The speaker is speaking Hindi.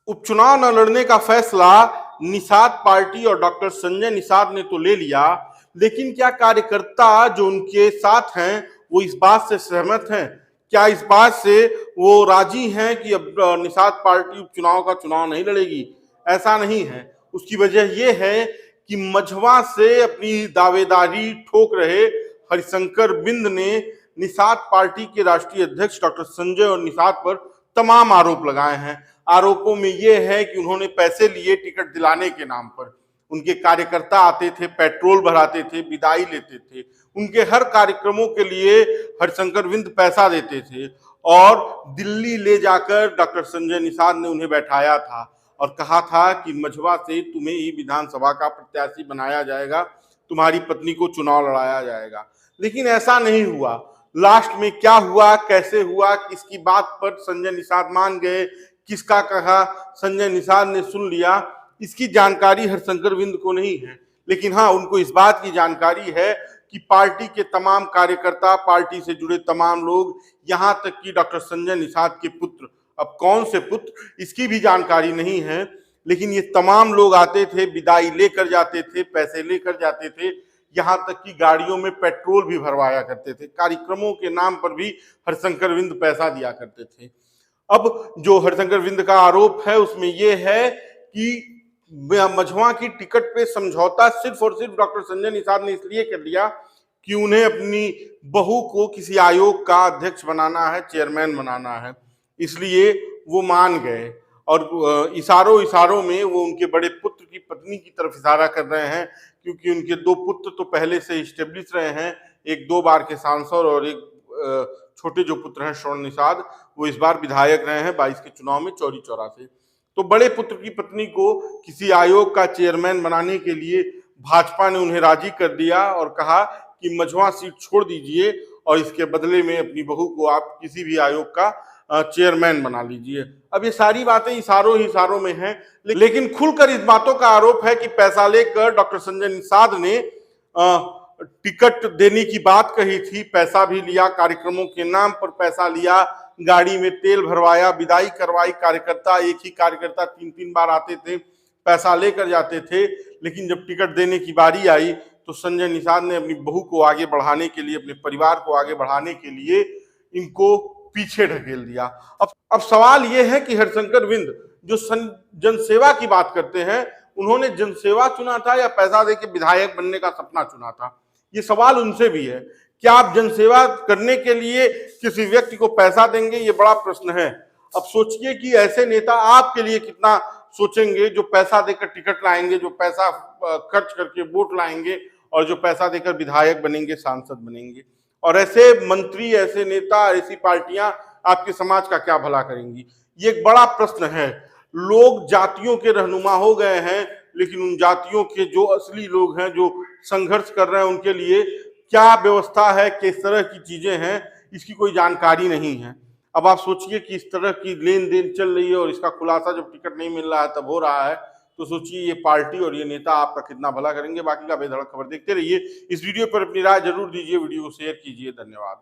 उपचुनाव न लड़ने का फैसला निषाद पार्टी और डॉक्टर संजय निषाद ने तो ले लिया, लेकिन क्या कार्यकर्ता जो उनके साथ हैं वो इस बात से सहमत हैं? क्या इस बात से वो राजी हैं कि अब निषाद पार्टी उपचुनाव का चुनाव नहीं लड़ेगी? ऐसा नहीं है। उसकी वजह यह है कि मझवा से अपनी दावेदारी ठोक रहे हरिशंकर बिंद ने निषाद पार्टी के राष्ट्रीय अध्यक्ष डॉक्टर संजय और निषाद पर तमाम आरोप लगाए हैं। आरोपों में यह है कि उन्होंने पैसे लिए टिकट दिलाने के नाम पर। उनके कार्यकर्ता आते थे, पेट्रोल भराते थे, विदाई लेते थे, उनके हर कार्यक्रमों के लिए हरिशंकर बिंद पैसा देते थे और दिल्ली ले जाकर डॉक्टर संजय निषाद ने उन्हें बैठाया था और कहा था कि मझवा से तुम्हें ही विधानसभा का प्रत्याशी बनाया जाएगा, तुम्हारी पत्नी को चुनाव लड़ाया जाएगा। लेकिन ऐसा नहीं हुआ। लास्ट में क्या हुआ, कैसे हुआ, किसकी बात पर संजय निषाद मान गए, किसका कहा संजय निषाद ने सुन लिया, इसकी जानकारी हरिशंकर बिंद को नहीं है। लेकिन हाँ, उनको इस बात की जानकारी है कि पार्टी के तमाम कार्यकर्ता, पार्टी से जुड़े तमाम लोग, यहां तक कि डॉक्टर संजय निषाद के पुत्र, अब कौन से पुत्र इसकी भी जानकारी नहीं है, लेकिन ये तमाम लोग आते थे, विदाई लेकर जाते थे, पैसे लेकर जाते थे, यहां तक कि गाड़ियों में पेट्रोल भी भरवाया करते थे। कार्यक्रमों के नाम पर भी हरिशंकर बिंद पैसा दिया करते थे। अब जो हरिशंकर बिंद का आरोप है उसमें यह है कि मझवा की टिकट पे समझौता सिर्फ और सिर्फ डॉक्टर संजय निषाद ने इसलिए कर लिया कि उन्हें अपनी बहू को किसी आयोग का अध्यक्ष बनाना है, चेयरमैन बनाना है, इसलिए वो मान गए। और इशारों इशारों में वो उनके बड़े पुत्र की पत्नी की तरफ इशारा कर रहे हैं, क्योंकि उनके दो पुत्र तो पहले से स्टेब्लिश रहे हैं, एक 2 बार के सांसद और एक छोटे जो पुत्र हैं श्रवण निषाद, वो इस बार विधायक रहे हैं 22 के चुनाव में चौरी चौरा से। तो बड़े पुत्र की पत्नी को किसी आयोग का चेयरमैन बनाने के लिए भाजपा ने उन्हें राजी कर दिया और कहा कि मझवा सीट छोड़ दीजिए और इसके बदले में अपनी बहू को आप किसी भी आयोग का चेयरमैन बना लीजिए। अब ये सारी बातें इशारों ही इशारों में हैं, लेकिन खुलकर इस बातों का आरोप है कि पैसा लेकर डॉक्टर संजय निषाद ने टिकट देने की बात कही थी, पैसा भी लिया, कार्यक्रमों के नाम पर पैसा लिया, गाड़ी में तेल भरवाया, विदाई करवाई। कार्यकर्ता, एक ही कार्यकर्ता 3-3 बार आते थे, पैसा लेकर जाते थे, लेकिन जब टिकट देने की बारी आई तो संजय निषाद ने अपनी बहू को आगे बढ़ाने के लिए, अपने परिवार को आगे बढ़ाने के लिए इनको पीछे ढकेल दिया। अब सवाल यह है कि हरिशंकर बिंद जो जनसेवा की बात करते हैं, उन्होंने जनसेवा चुना था या पैसा देके विधायक बनने का सपना चुना था? ये सवाल उनसे भी है। क्या आप जनसेवा करने के लिए किसी व्यक्ति को पैसा देंगे? ये बड़ा प्रश्न है। अब सोचिए कि ऐसे नेता आपके लिए कितना सोचेंगे, जो पैसा देकर टिकट लाएंगे, जो पैसा खर्च करके वोट लाएंगे और जो पैसा देकर विधायक बनेंगे, सांसद बनेंगे। और ऐसे मंत्री, ऐसे नेता, ऐसी पार्टियां आपके समाज का क्या भला करेंगी? ये एक बड़ा प्रश्न है। लोग जातियों के रहनुमा हो गए हैं, लेकिन उन जातियों के जो असली लोग हैं, जो संघर्ष कर रहे हैं, उनके लिए क्या व्यवस्था है, किस तरह की चीजें हैं, इसकी कोई जानकारी नहीं है। अब आप सोचिए कि इस तरह की लेन देन चल रही है और इसका खुलासा जब टिकट नहीं मिल रहा है तब हो रहा है, तो सोचिए ये पार्टी और ये नेता आपका कितना भला करेंगे। बाकी का बेधड़क खबर देखते रहिए। इस वीडियो पर अपनी राय जरूर दीजिए, वीडियो को शेयर कीजिए। धन्यवाद।